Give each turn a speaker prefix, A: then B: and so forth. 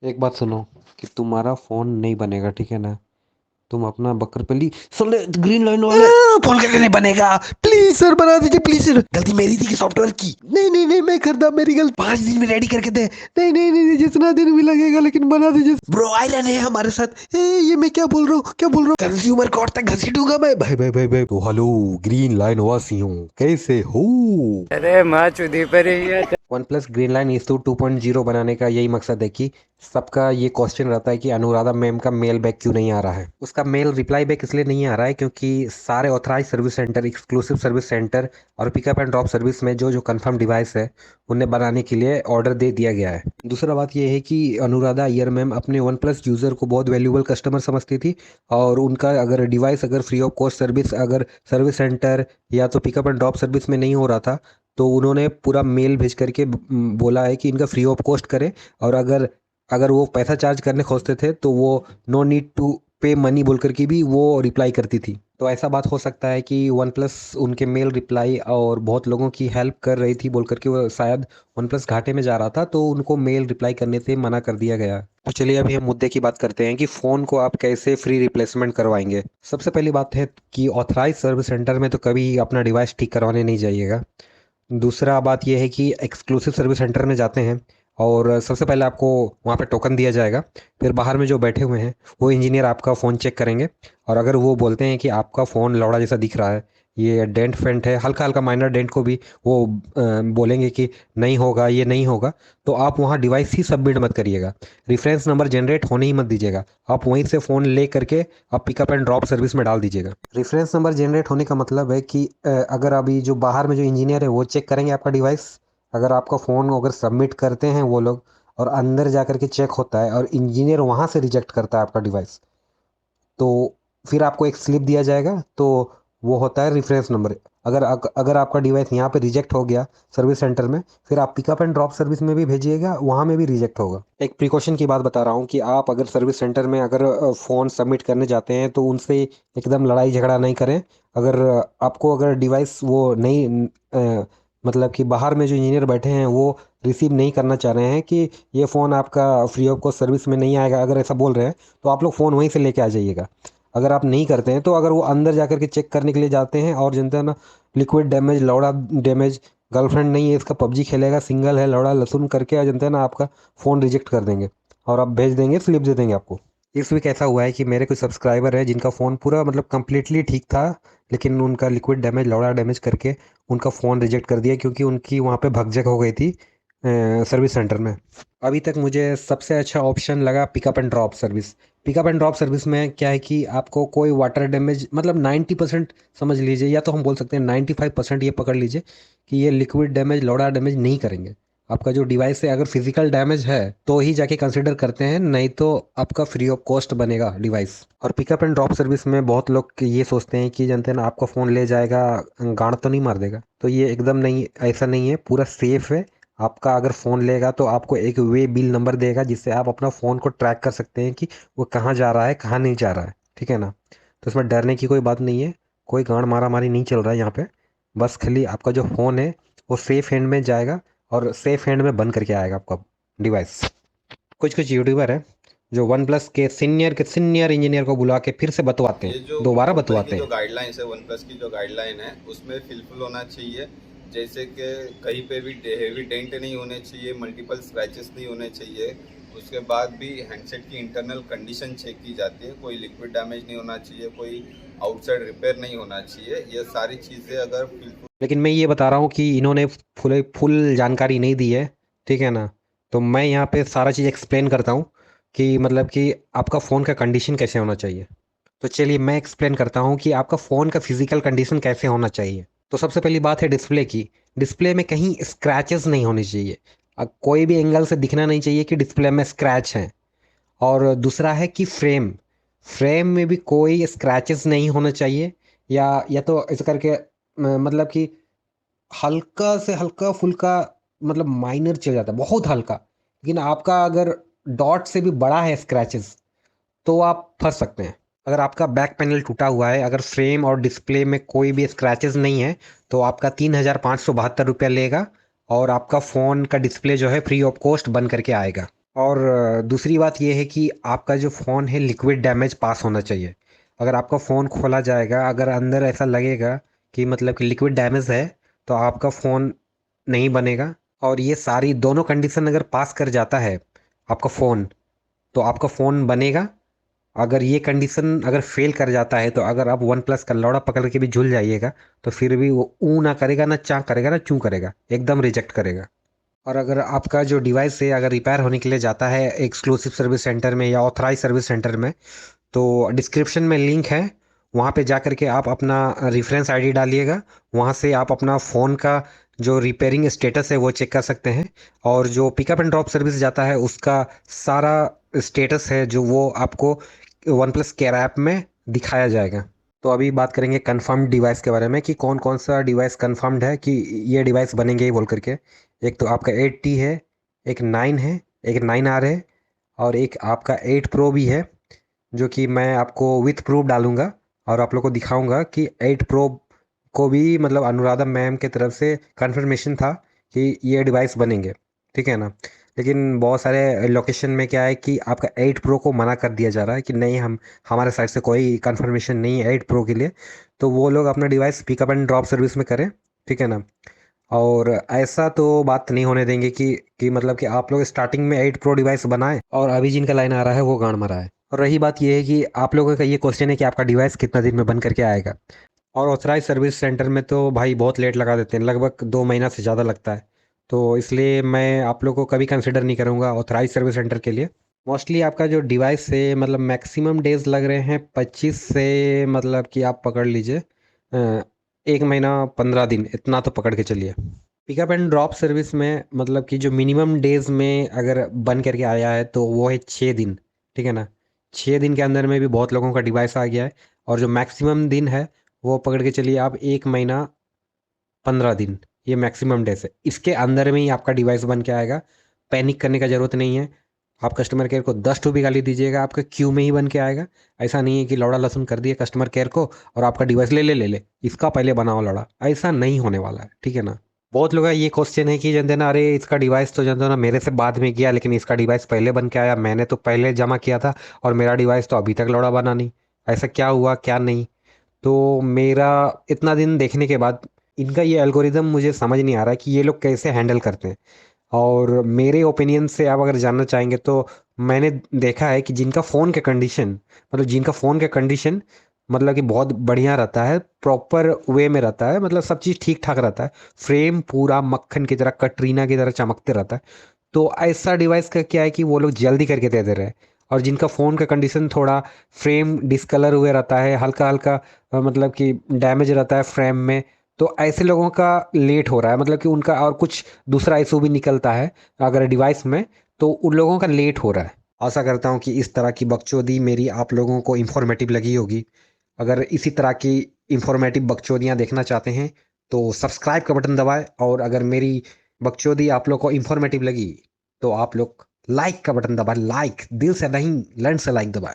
A: एक बात सुनो कि तुम्हारा फोन नहीं बनेगा, ठीक है ना। तुम अपना बकरपली साले ग्रीन लाइन वाले
B: फोन कैसे नहीं बनेगा? प्लीज सर बना दीजिए, प्लीज सर। गलती मेरी थी कि सॉफ्टवेयर की।
A: नहीं नहीं नहीं, मैं करता, मेरी गलती।
B: 5 दिन में रेडी करके दे।
A: नहीं नहीं नहीं, जितना दिन भी लगेगा लेकिन बना दीजिए।
B: ब्रो आयरन है हमारे साथ।
A: ये मैं क्या बोल रहा हूँ, क्या बोल रहा
B: कंज्यूमर कोर्ट तक घसीटूंगा मैं।
A: हूँ। भाई भाई भाई भाई, तो हेलो, ग्रीन लाइन वासियों, कैसे हो।
C: अरे माँ चुदी पर ही है।
A: वन प्लस ग्रीन लाइन इस 2.0 बनाने का यही मकसद है कि सबका ये क्वेश्चन रहता है कि अनुराधा मैम का मेल बैक क्यों नहीं आ रहा है। उसका मेल रिप्लाई बैक इसलिए नहीं आ रहा है क्योंकि सारे authorised service centre, exclusive service centre और पिकअप एंड ड्रॉप सर्विस में जो जो कंफर्म डिवाइस है उन्हें बनाने के लिए ऑर्डर दे दिया गया है। दूसरा बात यह है कि अनुराधा अय्यर मैम अपने वन प्लस यूज़र को बहुत वैल्यूबल कस्टमर समझती थी, और उनका अगर डिवाइस अगर फ्री ऑफ कॉस्ट सर्विस अगर सर्विस सेंटर या तो पिकअप एंड ड्रॉप सर्विस में नहीं हो रहा था, तो उन्होंने पूरा मेल भेज करके बोला है कि इनका फ्री ऑफ कॉस्ट करें। और अगर अगर वो पैसा चार्ज करने खोजते थे तो वो नो नीड टू पे मनी बोल करके भी वो रिप्लाई करती थी। तो ऐसा बात हो सकता है कि वन प्लस उनके मेल रिप्लाई और बहुत लोगों की हेल्प कर रही थी बोल करके वो शायद वन प्लस घाटे में जा रहा था, तो उनको मेल रिप्लाई करने से मना कर दिया गया। तो चलिए अभी हम मुद्दे की बात करते हैं कि फ़ोन को आप कैसे फ्री रिप्लेसमेंट करवाएंगे। सबसे पहली बात है कि ऑथराइज सर्विस सेंटर में तो कभी अपना डिवाइस ठीक करवाने नहीं जाइएगा। दूसरा बात यह है कि एक्सक्लूसिव सर्विस सेंटर में जाते हैं और सबसे पहले आपको वहाँ पे टोकन दिया जाएगा। फिर बाहर में जो बैठे हुए हैं वो इंजीनियर आपका फ़ोन चेक करेंगे, और अगर वो बोलते हैं कि आपका फ़ोन लौड़ा जैसा दिख रहा है, ये डेंट फेंट है, हल्का हल्का माइनर डेंट को भी वो बोलेंगे कि नहीं होगा, ये नहीं होगा, तो आप वहाँ डिवाइस ही सबमिट मत करिएगा। रेफरेंस नंबर जनरेट होने ही मत दीजिएगा। आप वहीं से फ़ोन ले करके आप पिकअप एंड ड्रॉप सर्विस में डाल दीजिएगा। रेफरेंस नंबर जनरेट होने का मतलब है कि अगर अभी जो बाहर में जो इंजीनियर है वो चेक करेंगे आपका डिवाइस। अगर आपका फ़ोन अगर सबमिट करते हैं वो लोग और अंदर जा कर के चेक होता है और इंजीनियर वहाँ से रिजेक्ट करता है आपका डिवाइस, तो फिर आपको एक स्लिप दिया जाएगा, तो वो होता है रेफरेंस नंबर। अगर आपका डिवाइस यहाँ पे रिजेक्ट हो गया सर्विस सेंटर में, फिर आप पिकअप एंड ड्रॉप सर्विस में भी भेजिएगा, वहाँ में भी रिजेक्ट होगा। एक प्रिकॉशन की बात बता रहा हूँ कि आप अगर सर्विस सेंटर में अगर फ़ोन सबमिट करने जाते हैं तो उनसे एकदम लड़ाई झगड़ा नहीं करें। अगर आपको अगर डिवाइस वो नहीं मतलब कि बाहर में जो इंजीनियर बैठे हैं वो रिसीव नहीं करना चाह रहे हैं कि ये फ़ोन आपका फ्री ऑफ कॉस्ट सर्विस में नहीं आएगा, अगर ऐसा बोल रहे हैं, तो आप लोग फ़ोन वहीं से लेके आ जाइएगा। अगर आप नहीं करते हैं तो अगर वो अंदर जाकर के चेक करने के लिए जाते हैं और जनता है ना, लिक्विड डैमेज, लौड़ा डैमेज, गर्लफ्रेंड नहीं है इसका, पबजी खेलेगा, सिंगल है, लौड़ा लहसुन करके आ जनता है ना, आपका फ़ोन रिजेक्ट कर देंगे और आप भेज देंगे, स्लिप दे देंगे आपको। इस वीक ऐसा हुआ है कि मेरे कुछ सब्सक्राइबर है जिनका फ़ोन पूरा मतलब कम्प्लीटली ठीक था, लेकिन उनका लिक्विड डैमेज, लौड़ा डैमेज करके उनका फ़ोन रिजेक्ट कर दिया क्योंकि उनकी वहाँ पे भगजग हो गई थी सर्विस सेंटर में। अभी तक मुझे सबसे अच्छा ऑप्शन लगा pickup and drop service. Pickup and drop service में क्या है कि आपको कोई वाटर डैमेज मतलब 90% समझ लीजिए, या तो हम बोल सकते हैं 95% ये पकड़ लीजिए कि ये लिक्विड डैमेज, लौड़ा डैमेज नहीं करेंगे। आपका जो डिवाइस है अगर फिजिकल डैमेज है तो ही जाके कंसिडर करते हैं, नहीं तो आपका फ्री ऑफ कॉस्ट बनेगा डिवाइस। और पिकअप एंड ड्रॉप सर्विस में बहुत लोग ये सोचते हैं कि जानते हैं ना, आपका फ़ोन ले जाएगा, गाड़ तो नहीं मार देगा, तो ये एकदम नहीं, ऐसा नहीं है, पूरा सेफ है। आपका अगर फ़ोन लेगा तो आपको एक वे बिल नंबर देगा जिससे आप अपना फ़ोन को ट्रैक कर सकते हैं कि वो कहाँ जा रहा है, कहाँ नहीं जा रहा है, ठीक है ना। तो इसमें डरने की कोई बात नहीं है, कोई गांड मारा मारी नहीं चल रहा है यहाँ पे। बस खाली आपका जो फ़ोन है वो सेफ हैंड में जाएगा और सेफ हैंड में बंद करके आएगा आपका डिवाइस। कुछ कुछ यूट्यूबर है जो वन प्लस के सीनियर इंजीनियर को बुला के फिर से बतवाते
D: ये
A: हैं,
D: जो
A: दोबारा
D: कंपनी की
A: बतवाते
D: जो
A: हैं।
D: गाइडलाइंस है, वन प्लस की जो गाइडलाइन है, उसमें फिलफिल होना चाहिए। जैसे कि कहीं पे भी हेवी डेंट नहीं होने चाहिए, मल्टीपल स्क्रैचेस नहीं होने चाहिए। उसके बाद भी हैंडसेट की इंटरनल कंडीशन चेक की जाती है, कोई लिक्विड डैमेज नहीं होना चाहिए, कोई आउटसाइड रिपेयर नहीं होना चाहिए। ये सारी चीज़ें अगर फिलफिल।
A: लेकिन मैं ये बता रहा हूँ कि इन्होंने फुल फुल जानकारी नहीं दी है, ठीक है ना। तो मैं यहाँ पे सारा चीज़ एक्सप्लेन करता हूँ कि मतलब कि आपका फ़ोन का कंडीशन कैसे होना चाहिए। तो चलिए मैं एक्सप्लेन करता हूँ कि आपका फ़ोन का फिजिकल कंडीशन कैसे होना चाहिए। तो सबसे पहली बात है डिस्प्ले की। डिस्प्ले में कहीं स्क्रैचेस नहीं होने चाहिए। कोई भी एंगल से दिखना नहीं चाहिए कि डिस्प्ले में स्क्रैच है। और दूसरा है कि फ्रेम फ्रेम में भी कोई स्क्रैचेस नहीं होना चाहिए, या तो ऐसे करके मतलब कि हल्का से हल्का फुल्का, मतलब माइनर चल जाता है, बहुत हल्का। लेकिन आपका अगर डॉट से भी बड़ा है स्क्रैचेस तो आप फंस सकते हैं। अगर आपका बैक पैनल टूटा हुआ है, अगर फ्रेम और डिस्प्ले में कोई भी स्क्रैचेस नहीं है, तो आपका 3,572 रुपया लेगा और आपका फ़ोन का डिस्प्ले जो है फ्री ऑफ कॉस्ट बन करके आएगा। और दूसरी बात ये है कि आपका जो फ़ोन है लिक्विड डैमेज पास होना चाहिए। अगर आपका फ़ोन खोला जाएगा, अगर अंदर ऐसा लगेगा कि मतलब कि लिक्विड डैमेज है, तो आपका फ़ोन नहीं बनेगा। और ये सारी दोनों कंडीशन अगर पास कर जाता है आपका फ़ोन, तो आपका फ़ोन बनेगा। अगर ये कंडीशन अगर फेल कर जाता है, तो अगर आप वन प्लस का लौड़ा पकड़ के भी झूल जाइएगा, तो फिर भी वो ऊ ना करेगा, ना चा करेगा, ना चू करेगा, एकदम रिजेक्ट करेगा। और अगर आपका जो डिवाइस है अगर रिपेयर होने के लिए जाता है एक्सक्लूसिव सर्विस सेंटर में या ऑथराइज सर्विस सेंटर में, तो डिस्क्रिप्शन में लिंक है, वहाँ पे जा करके आप अपना रेफरेंस आईडी डालिएगा। वहाँ से आप अपना फ़ोन का जो रिपेयरिंग स्टेटस है वो चेक कर सकते हैं। और जो पिकअप एंड ड्रॉप सर्विस जाता है उसका सारा स्टेटस है जो वो आपको वन प्लस केयर ऐप में दिखाया जाएगा। तो अभी बात करेंगे कंफर्म्ड डिवाइस के बारे में कि कौन कौन सा डिवाइस कंफर्म्ड है कि ये डिवाइस बनेंगे ही बोल करके। एक तो आपका 8T है, एक 9 है, एक 9R है, और एक आपका 8 प्रो भी है, जो कि मैं आपको विथ प्रूफ डालूंगा और आप लोग को दिखाऊंगा कि 8 प्रो को भी मतलब अनुराधा मैम के तरफ से कंफर्मेशन था कि ये डिवाइस बनेंगे, ठीक है ना। लेकिन बहुत सारे लोकेशन में क्या है कि आपका 8 प्रो को मना कर दिया जा रहा है कि नहीं, हम हमारे साइड से कोई कंफर्मेशन नहीं है 8 प्रो के लिए। तो वो लोग अपना device pickup and drop service में करें, ठीक है ना। और ऐसा तो बात नहीं होने देंगे कि मतलब कि आप लोग स्टार्टिंग में 8 प्रो डिवाइस बनाएं और अभी जिनका लाइन आ रहा है वो गांड मरा है। और रही बात ये है कि आप लोगों का ये क्वेश्चन है कि आपका डिवाइस कितना दिन में बन करके आएगा। और ऑथराइज सर्विस सेंटर में तो भाई बहुत लेट लगा देते हैं, लगभग 2 महीना से ज़्यादा लगता है। तो इसलिए मैं आप लोगों को कभी कंसिडर नहीं करूँगा ऑथराइज सर्विस सेंटर के लिए। मोस्टली आपका जो डिवाइस है मतलब मैक्सिमम डेज लग रहे हैं 25 से, मतलब कि आप पकड़ लीजिए 1 महीना 15 दिन, इतना तो पकड़ के चलिए। पिकअप एंड ड्रॉप सर्विस में मतलब कि जो मिनिमम डेज में अगर बन करके आया है तो वो है 6 दिन, ठीक है ना। 6 दिन के अंदर में भी बहुत लोगों का डिवाइस आ गया है। और जो मैक्सिमम दिन है वो पकड़ के चलिए आप 1 महीना 15 दिन, ये मैक्सिमम डेज है। इसके अंदर में ही आपका डिवाइस बन के आएगा। पैनिक करने का ज़रूरत नहीं है। आप कस्टमर केयर को 10 भी गाली दीजिएगा, आपका क्यू में ही बन के आएगा। ऐसा नहीं है कि लौड़ा लहसुन कर दिए कस्टमर केयर को और आपका डिवाइस ले ले ले ले इसका पहले बनाओ लौड़ा, ऐसा नहीं होने वाला है, ठीक है ना। बहुत लोग का ये क्वेश्चन है कि जनते ना, अरे इसका डिवाइस तो जनते ना मेरे से बाद में गया, लेकिन इसका डिवाइस पहले बन के आया, मैंने तो पहले जमा किया था और मेरा डिवाइस तो अभी तक लौड़ा बना नहीं, ऐसा क्या हुआ क्या नहीं। तो मेरा इतना दिन देखने के बाद इनका ये एल्गोरिदम मुझे समझ नहीं आ रहा है कि ये लोग कैसे हैंडल करते हैं। और मेरे ओपिनियन से आप अगर जानना चाहेंगे तो मैंने देखा है कि जिनका फ़ोन का कंडीशन मतलब कि बहुत बढ़िया रहता है, प्रॉपर वे में रहता है, मतलब सब चीज़ ठीक ठाक रहता है, फ्रेम पूरा मक्खन की तरह कटरीना की तरह चमकते रहता है, तो ऐसा डिवाइस का क्या है कि वो लोग जल्दी करके दे दे रहे हैं। और जिनका फ़ोन का कंडीशन थोड़ा फ्रेम डिस्कलर हुए रहता है, हल्का हल्का मतलब कि डैमेज रहता है फ्रेम में, तो ऐसे लोगों का लेट हो रहा है, मतलब कि उनका और कुछ दूसरा इशू भी निकलता है अगर डिवाइस में, तो उन लोगों का लेट हो रहा है। आशा करता हूँ कि इस तरह की बकचोदी मेरी आप लोगों को इन्फॉर्मेटिव लगी होगी। अगर इसी तरह की इन्फॉर्मेटिव बकचोदियाँ देखना चाहते हैं तो सब्सक्राइब का बटन दबाएं, और अगर मेरी बकचोदी आप लोग को इन्फॉर्मेटिव लगी तो आप लोग लाइक का बटन दबाएं, लाइक दिल से नहीं, लंड से लाइक दबाएं।